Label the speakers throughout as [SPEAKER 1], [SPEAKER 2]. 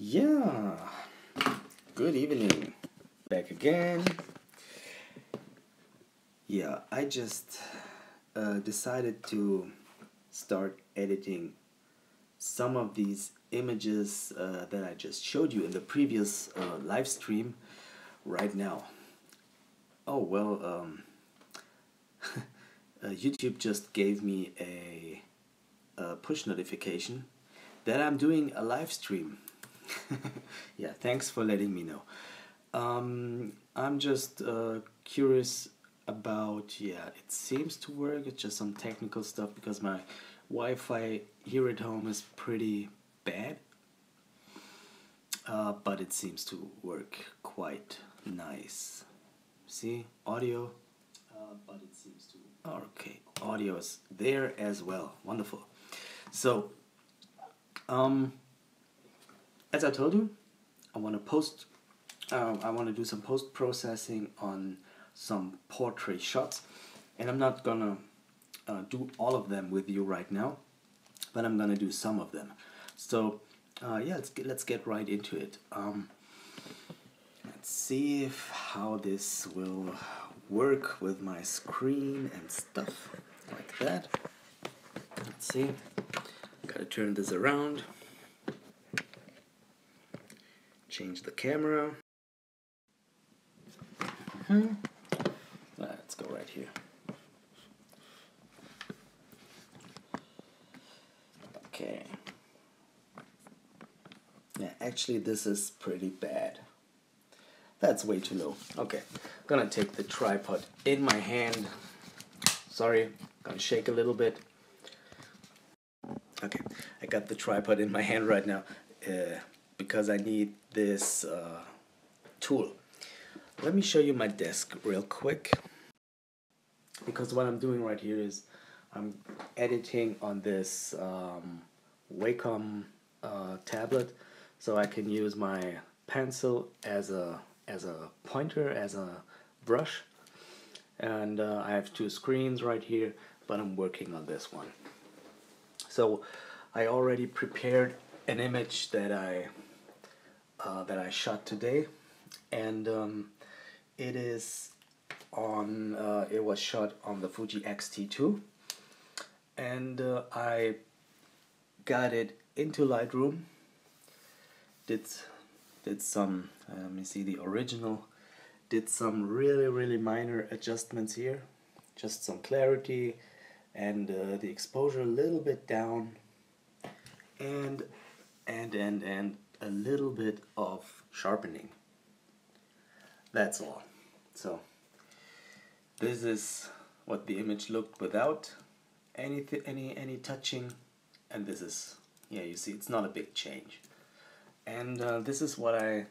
[SPEAKER 1] Yeah, good evening. Back again. Yeah, I just decided to start editing some of these images that I just showed you in the previous live stream right now. Oh, well, YouTube just gave me a push notification that I'm doing a live stream. Yeah, thanks for letting me know. I'm just curious about, yeah, it seems to work. It's just some technical stuff because my Wi-Fi here at home is pretty bad. But it seems to work quite nice. See, audio, but it seems to, okay, audio is there as well. Wonderful. So, as I told you, I want to do some post-processing on some portrait shots, and I'm not gonna do all of them with you right now, but I'm gonna do some of them. So yeah, let's get right into it. Let's see how this will work with my screen and stuff like that. Let's see. Gotta turn this around. Change the camera. Let's go right here. Okay. Yeah, actually this is pretty bad. That's way too low. Okay, I'm gonna take the tripod in my hand. Sorry, gonna shake a little bit. Okay, I got the tripod in my hand right now because I need this tool. Let me show you my desk real quick, because what I'm doing right here is I'm editing on this Wacom tablet, so I can use my pencil as a pointer, as a brush, and I have two screens right here, but I'm working on this one. So I already prepared an image that I shot today, and it is on it was shot on the Fuji X-T2, and I got it into Lightroom, did some let me see the original, did some really minor adjustments here, just some clarity and the exposure a little bit down, and a little bit of sharpening. That's all. So this is what the image looked without any touching, and this is, yeah, you see it's not a big change. And this is what I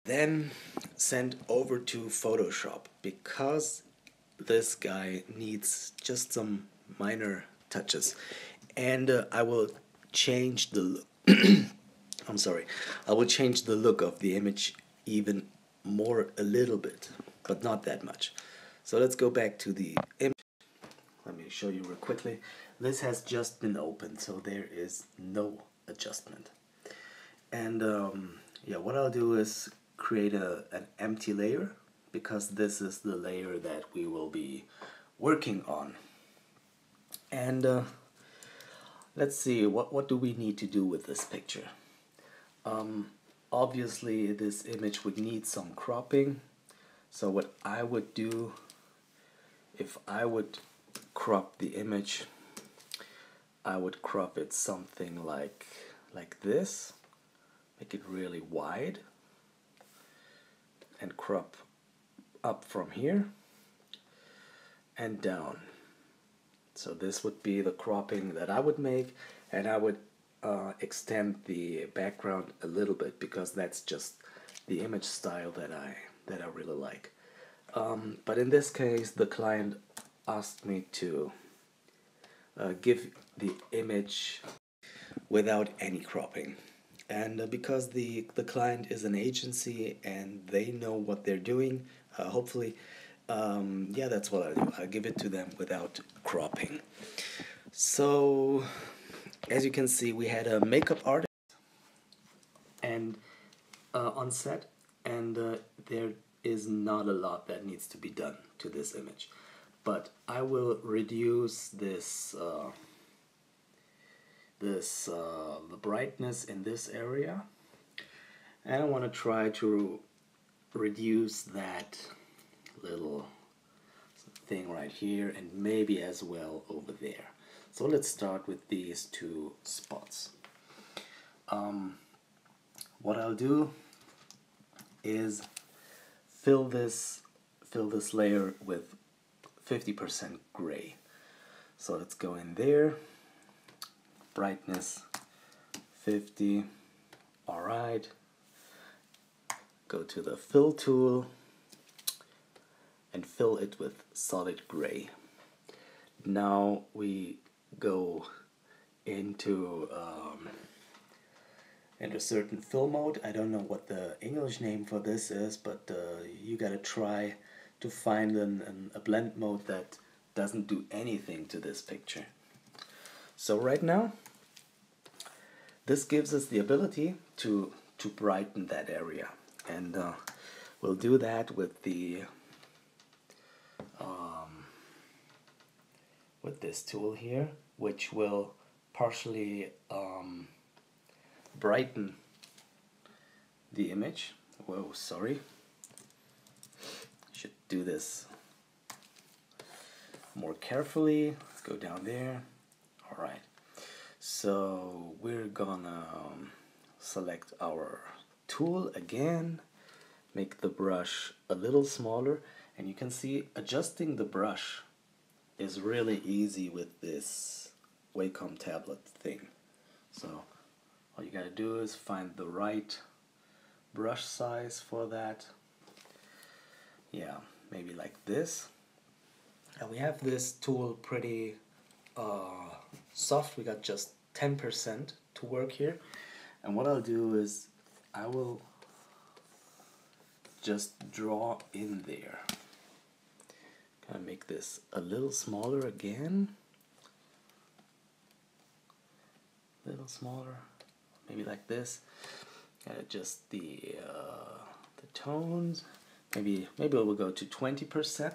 [SPEAKER 1] then sent over to Photoshop, because this guy needs just some minor touches, and I will change the look. I'm sorry, I will change the look of the image even more a little bit, but not that much. So let's go back to the image. Let me show you real quickly. This has just been opened, so there is no adjustment. And yeah, what I'll do is create an empty layer, because this is the layer that we will be working on. And let's see, what do we need to do with this picture? Obviously this image would need some cropping. So what I would do, if I would crop the image, I would crop it something like this, make it really wide, and crop up from here and down. So this would be the cropping that I would make, and I would extend the background a little bit, because that's just the image style that I really like. But in this case, the client asked me to give the image without any cropping, and because the client is an agency and they know what they're doing, hopefully, yeah, that's what I do. I give it to them without cropping. So as you can see, we had a makeup artist on set, and there is not a lot that needs to be done to this image. But I will reduce this the brightness in this area, and I want to try to reduce that little thing right here, and maybe as well over there. So let's start with these two spots. What I'll do is fill this layer with 50% gray. So let's go in there, brightness 50, alright. Go to the fill tool and fill it with solid gray. Now we go into a certain fill mode. I don't know what the English name for this is, but you gotta try to find a blend mode that doesn't do anything to this picture. So right now, this gives us the ability to brighten that area, and we'll do that with this tool here, which will partially brighten the image. Whoa, sorry. Should do this more carefully. Let's go down there. Alright, so we're gonna select our tool again, make the brush a little smaller, and you can see adjusting the brush is really easy with this Wacom tablet thing. So all you gotta do is find the right brush size for that. Yeah, maybe like this. And we have this tool pretty soft. We got just 10% to work here. And what I'll do is I will just draw in there. Gonna make this a little smaller again. A little smaller, maybe like this. Gotta adjust the tones. Maybe we'll go to 20%.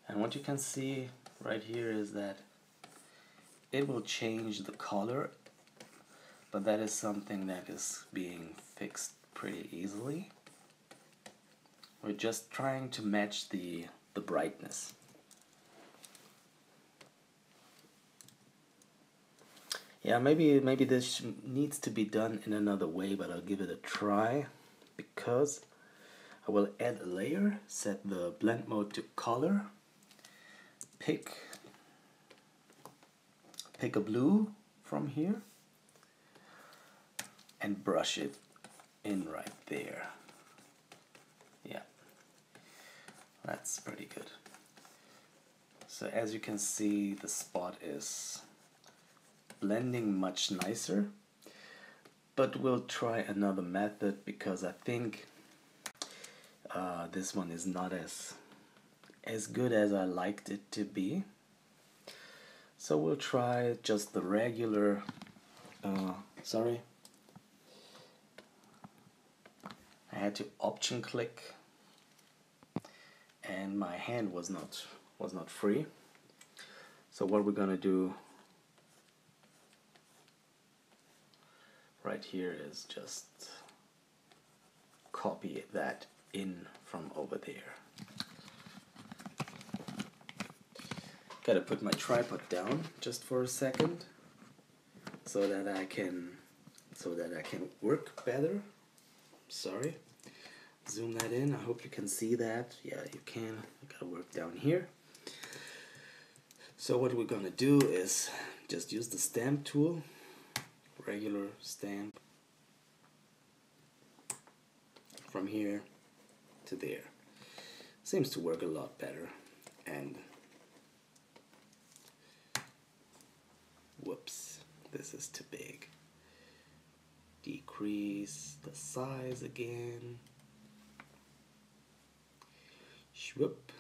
[SPEAKER 1] And what you can see right here is that it will change the color, but that is something that is being fixed pretty easily. We're just trying to match the brightness. Yeah, maybe this needs to be done in another way, but I'll give it a try, because I will add a layer, set the blend mode to color, pick a blue from here, and brush it in right there. Yeah, that's pretty good. So as you can see, the spot is blending much nicer, but we'll try another method, because I think this one is not as good as I liked it to be. So we'll try just the regular, sorry, I had to option click and my hand was not free. So what we're gonna do right here is just copy that in from over there. Gotta put my tripod down just for a second so that I can work better. Sorry. Zoom that in. I hope you can see that. Yeah, you can. I gotta work down here. So what we're gonna do is just use the stamp tool, regular stamp, from here to there. Seems to work a lot better. And whoops, this is too big. Decrease the size again. Whoop.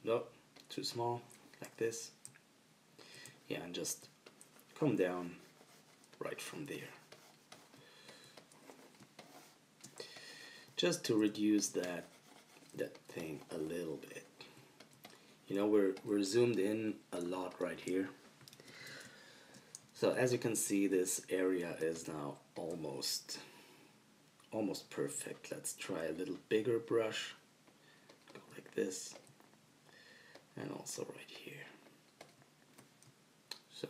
[SPEAKER 1] Nope, too small, like this. Yeah, and just come down right from there. just to reduce that thing a little bit. You know, we're zoomed in a lot right here. So as you can see, this area is now almost perfect. Let's try a little bigger brush. Go like this. And also right here. So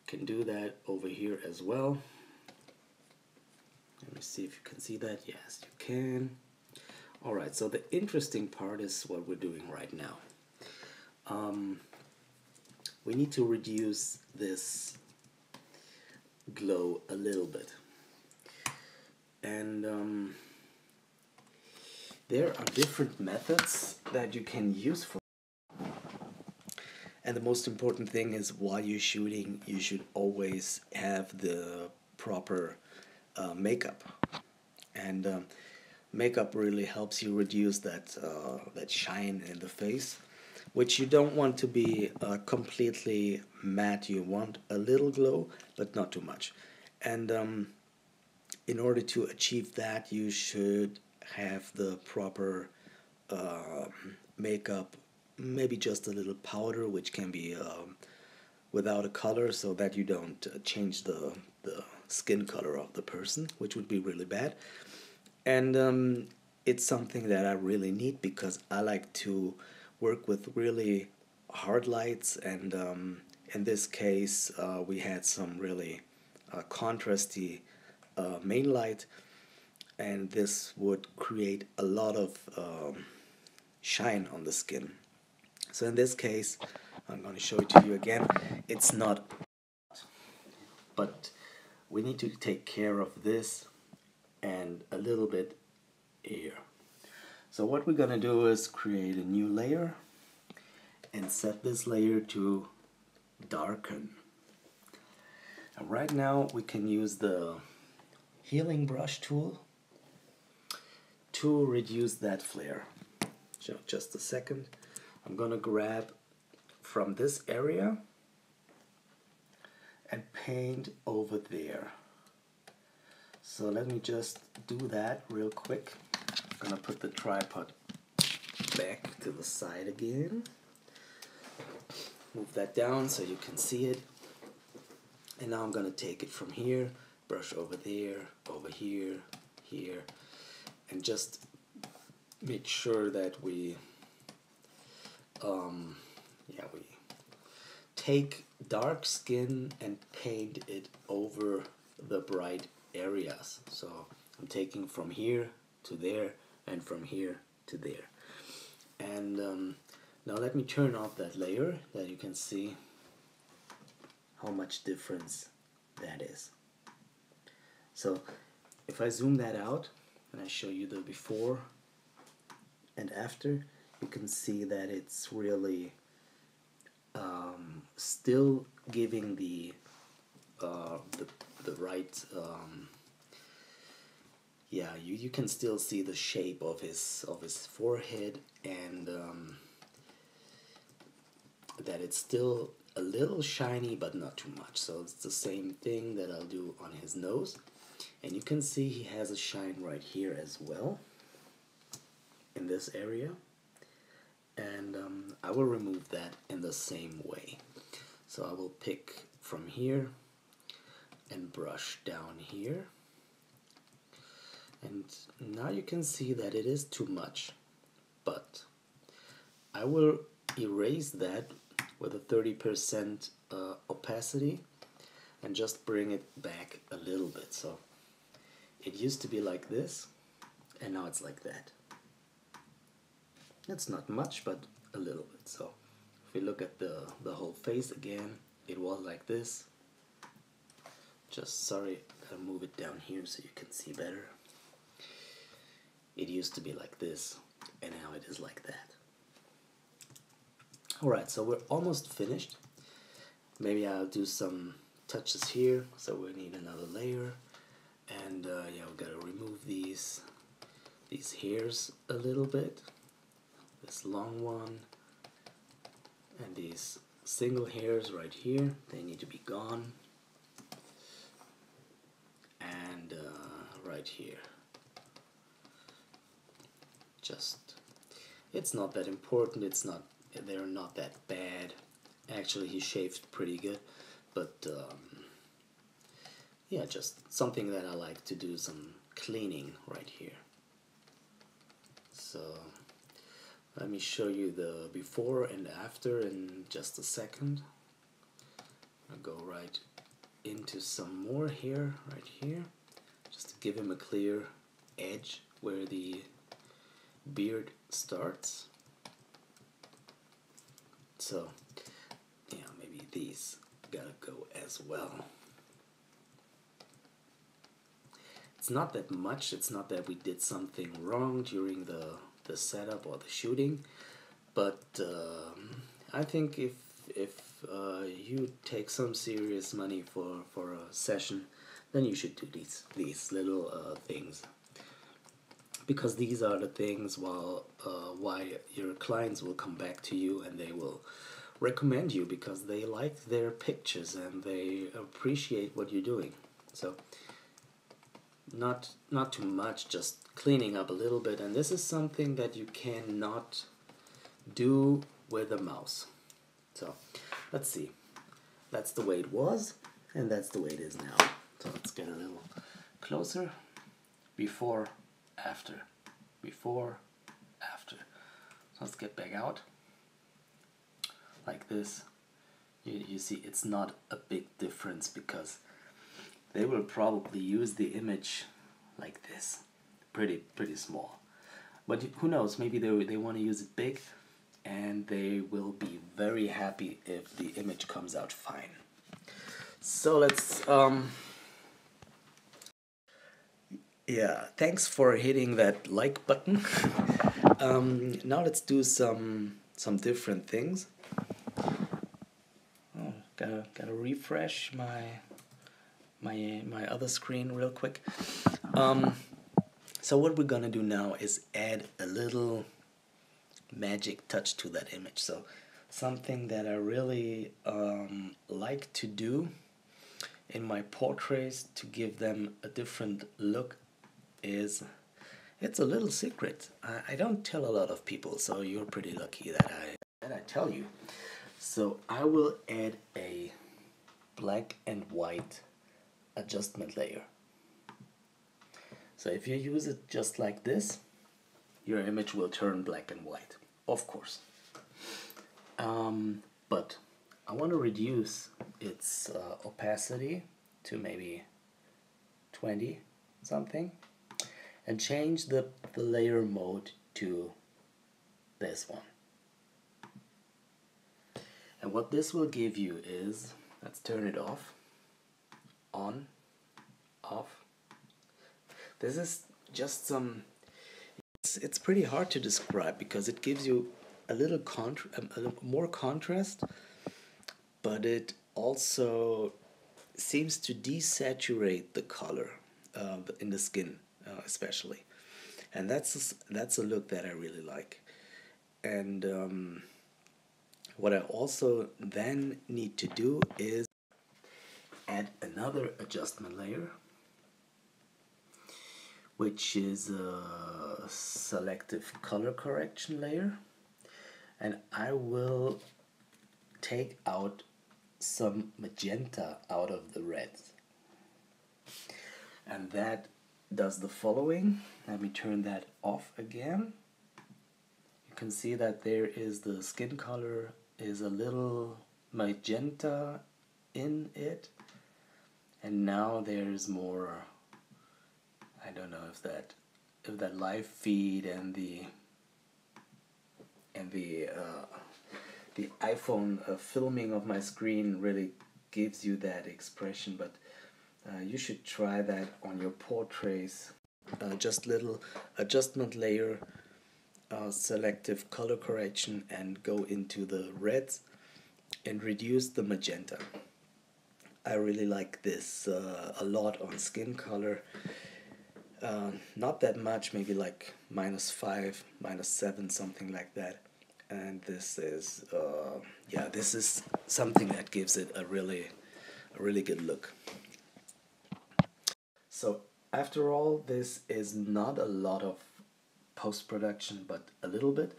[SPEAKER 1] can do that over here as well. Let me see if you can see that. Yes, you can. Alright, so the interesting part is what we're doing right now. We need to reduce this glow a little bit. And there are different methods that you can use for. And the most important thing is, while you're shooting, you should always have the proper makeup. And makeup really helps you reduce that shine in the face, which you don't want to be completely matte. You want a little glow, but not too much. And in order to achieve that, you should have the proper makeup, maybe just a little powder, which can be without a color, so that you don't change the skin color of the person, which would be really bad. And it's something that I really need, because I like to work with really hard lights, and in this case we had some really contrasty main light, and this would create a lot of shine on the skin. So in this case, I'm going to show it to you again. It's not, but we need to take care of this and a little bit here. So what we're going to do is create a new layer and set this layer to darken. And right now we can use the healing brush tool to reduce that flare. So just a second. I'm going to grab from this area and paint over there. So let me just do that real quick. I'm going to put the tripod back to the side again. Move that down so you can see it. And now I'm going to take it from here, brush over there, over here, here, and just make sure that we take dark skin and paint it over the bright areas. So I'm taking from here to there and from here to there. And now let me turn off that layer, that you can see how much difference that is. So if I zoom that out and I show you the before and after, you can see that it's really still giving the right you can still see the shape of his forehead, and that it's still a little shiny but not too much. So it's the same thing that I'll do on his nose, and you can see he has a shine right here as well in this area, and I will remove that in the same way. So I will pick from here and brush down here, and now you can see that it is too much, but I will erase that with a 30% opacity and just bring it back a little bit. So it used to be like this, and now it's like that. It's not much, but a little bit. So if we look at the whole face again, it was like this. Just sorry, I'll move it down here so you can see better. It used to be like this, and now it is like that. Alright, so we're almost finished. Maybe I'll do some touches here, so we need another layer. And yeah, we gotta remove these hairs a little bit. This long one and these single hairs right here, they need to be gone. And right here. just, it's not that important, they're not that bad. Actually, he shaved pretty good, but yeah, just something that I like to do some cleaning right here. So let me show you the before and after in just a second. I'll go right into some more here, right here, just to give him a clear edge where the beard starts. So yeah, maybe these gotta go as well. It's not that much, it's not that we did something wrong during the setup or the shooting, but I think if you take some serious money for a session, then you should do these little things, because these are the things why your clients will come back to you and they will recommend you, because they like their pictures and they appreciate what you're doing. So not too much, just cleaning up a little bit, and this is something that you cannot do with a mouse. So let's see, that's the way it was and that's the way it is now. So let's get a little closer. Before, after, before, after. So let's get back out like this. You see, it's not a big difference, because they will probably use the image like this, pretty small. But who knows, maybe they want to use it big, and they will be very happy if the image comes out fine. So let's yeah, thanks for hitting that like button. Now let's do some different things. Oh, gotta refresh my other screen real quick. So what we're gonna do now is add a little magic touch to that image. So something that I really like to do in my portraits to give them a different look is, it's a little secret. I don't tell a lot of people, so you're pretty lucky that I tell you. So I will add a black and white adjustment layer. So if you use it just like this, your image will turn black and white, of course. But I want to reduce its opacity to maybe 20 something, and change the layer mode to this one. And what this will give you is, let's turn it off, on, off. This is just some, it's pretty hard to describe, because it gives you a little more contrast, but it also seems to desaturate the color in the skin, especially, and that's a look that I really like. And what I also then need to do is add another adjustment layer, which is a selective color correction layer, and I will take out some magenta out of the red, and that does the following. Let me turn that off again. You can see that there is the skin color is a little magenta in it, and now there's more, I don't know if that live feed and the iPhone filming of my screen really gives you that expression, but you should try that on your portraits. Just little adjustment layer, selective color correction, and go into the reds and reduce the magenta. I really like this a lot on skin color. Not that much, maybe like -5, -7, something like that. And this is yeah, this is something that gives it a really good look. So after all, this is not a lot of post-production, but a little bit.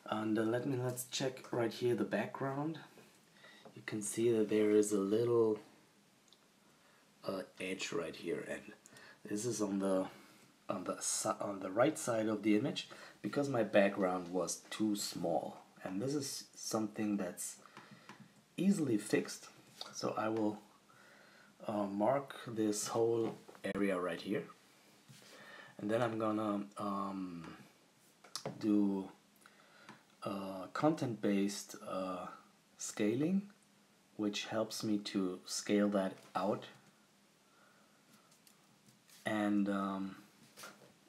[SPEAKER 1] And let's check right here the background. You can see that there is a little edge right here, and this is on the right side of the image because my background was too small, and this is something that's easily fixed. So I will mark this whole area right here, and then I'm gonna do content-based scaling, which helps me to scale that out. And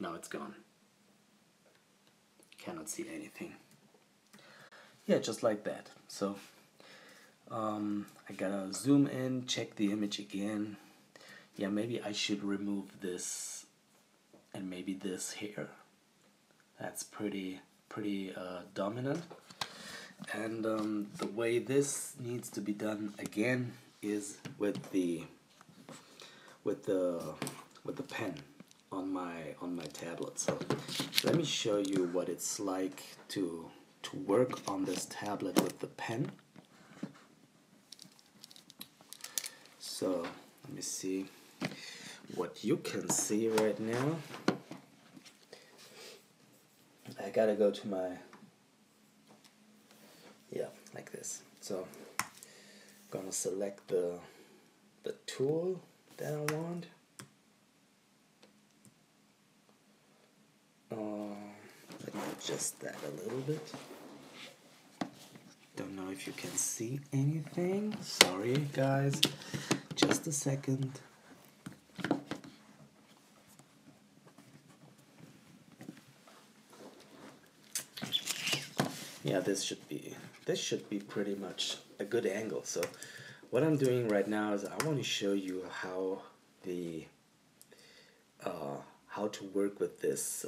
[SPEAKER 1] now it's gone. Cannot see anything. Yeah, just like that. So I gotta zoom in, check the image again. Yeah, maybe I should remove this and maybe this here. That's pretty dominant. And the way this needs to be done again is with the pen on my tablet. So let me show you what it's like to work on this tablet with the pen. So let me see what you can see right now. I gotta go to my, yeah, like this. So I'm gonna select the tool that I want. Let me adjust that a little bit. Don't know if you can see anything. Sorry guys, just a second. Yeah, this should be pretty much a good angle. So what I'm doing right now is I want to show you how how to work with this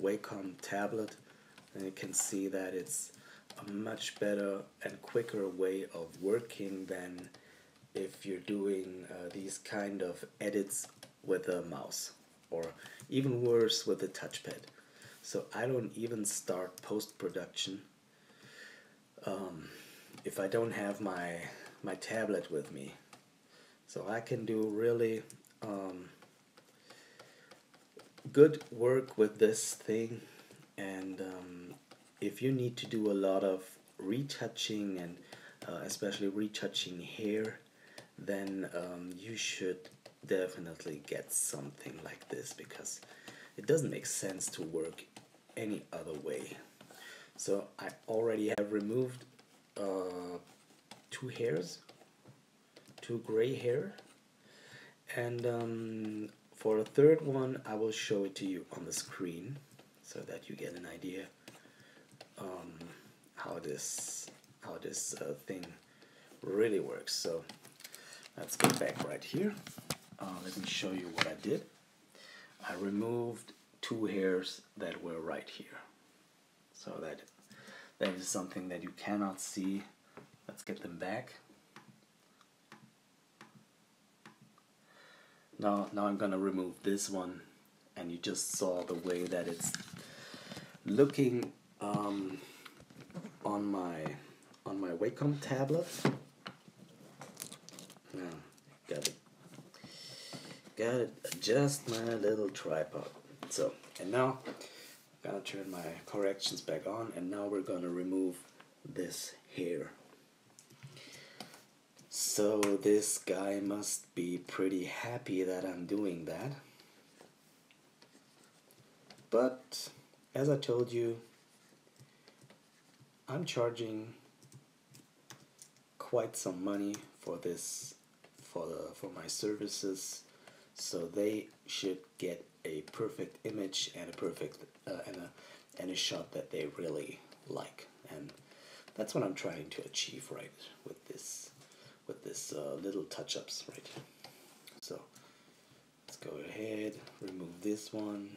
[SPEAKER 1] Wacom tablet, and you can see that it's a much better and quicker way of working than if you're doing these kind of edits with a mouse, or even worse with a touchpad. So I don't even start post-production if I don't have my tablet with me. So I can do really good work with this thing, and if you need to do a lot of retouching, and especially retouching hair, then you should definitely get something like this, because it doesn't make sense to work any other way. So I already have removed two gray hair, and for a third one I will show it to you on the screen so that you get an idea how this thing really works. So let's go back right here. Let me show you what I did. I removed two hairs that were right here, so that is something that you cannot see. Let's get them back. Now I'm gonna remove this one, and you just saw the way that it's looking on my Wacom tablet. Now gotta adjust my little tripod. So, and now I'm gonna turn my corrections back on, and now we're gonna remove this hair. So this guy must be pretty happy that I'm doing that. But as I told you, I'm charging quite some money for this, for my services, so they should get a perfect image and a perfect and a shot that they really like, and that's what I'm trying to achieve right with this little touch-ups right here. So let's go ahead, remove this one,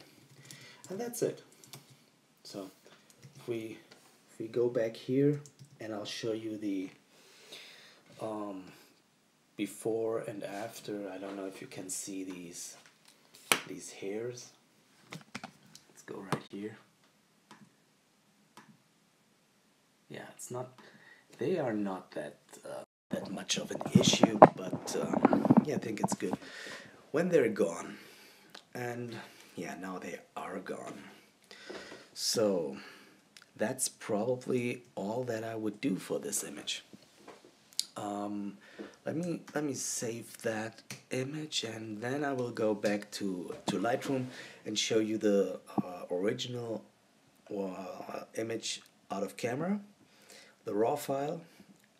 [SPEAKER 1] and that's it. So if we go back here, and I'll show you the before and after. I don't know if you can see these these hairs. Let's go right here. Yeah, it's not, they are not that that much of an issue, but yeah, I think it's good when they're gone. And yeah, now they are gone. So that's probably all that I would do for this image. Let me save that image, and then I will go back to Lightroom and show you the original image out of camera, the raw file,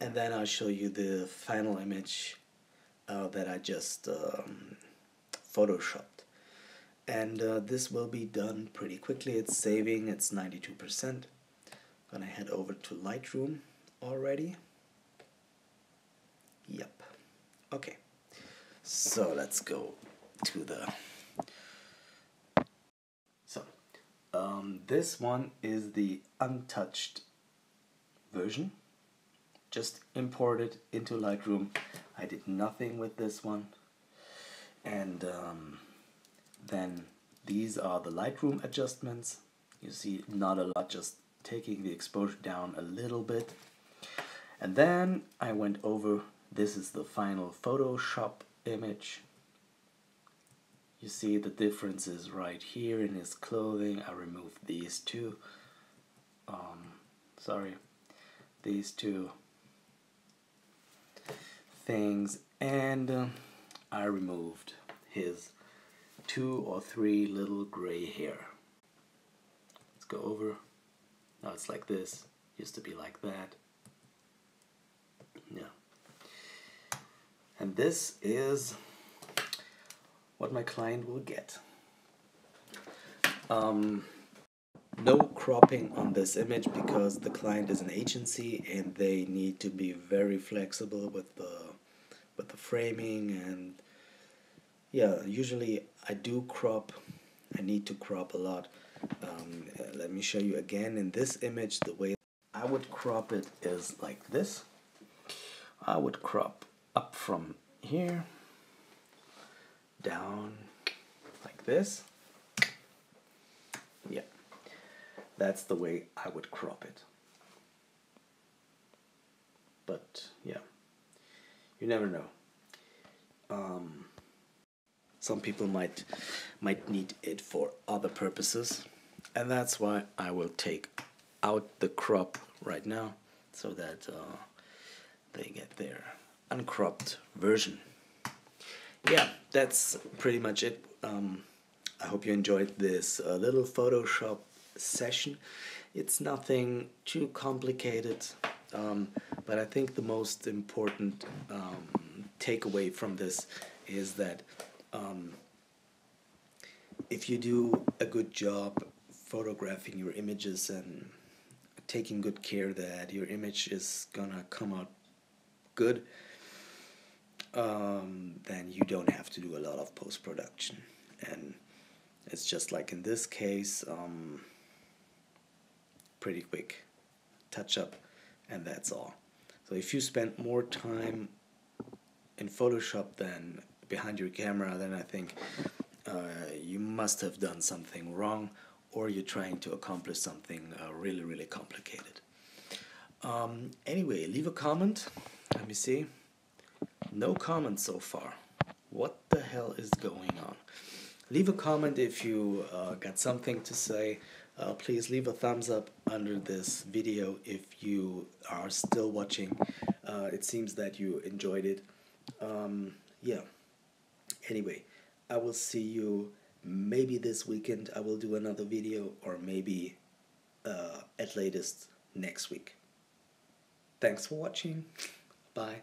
[SPEAKER 1] and then I'll show you the final image that I just photoshopped. And this will be done pretty quickly. It's saving, it's 92%. I'm gonna head over to Lightroom already. Yep. Okay. So let's go to the... So, this one is the untouched version. Just imported into Lightroom. I did nothing with this one. And then these are the Lightroom adjustments. You see, not a lot, just taking the exposure down a little bit. And then I went over, this is the final Photoshop image. You see the differences right here in his clothing. I removed these two. These two things, and I removed his 2 or 3 little gray hair. Let's go over. Now it's like this. Used to be like that. Yeah. And this is what my client will get. No cropping on this image because the client is an agency and they need to be very flexible with the framing, and yeah, usually I do crop. I need to crop a lot. Let me show you again. In this image, the way I would crop it is like this. I would crop up from here down like this. Yeah, that's the way I would crop it. But yeah, you never know. Some people might need it for other purposes, and that's why I will take out the crop right now so that they get their uncropped version. Yeah, that's pretty much it. I hope you enjoyed this little Photoshop session. It's nothing too complicated, but I think the most important takeaway from this is that if you do a good job photographing your images and taking good care that your image is gonna come out good, then you don't have to do a lot of post-production, and it's just like in this case, pretty quick touch up, and that's all. So if you spend more time in Photoshop than behind your camera, then I think you must have done something wrong, or you're trying to accomplish something really complicated. Anyway, leave a comment. Let me see. No comments so far. What the hell is going on? Leave a comment if you got something to say. Please leave a thumbs up under this video if you are still watching. It seems that you enjoyed it. Yeah. Anyway, I will see you maybe this weekend. I will do another video, or maybe at latest next week. Thanks for watching. Bye.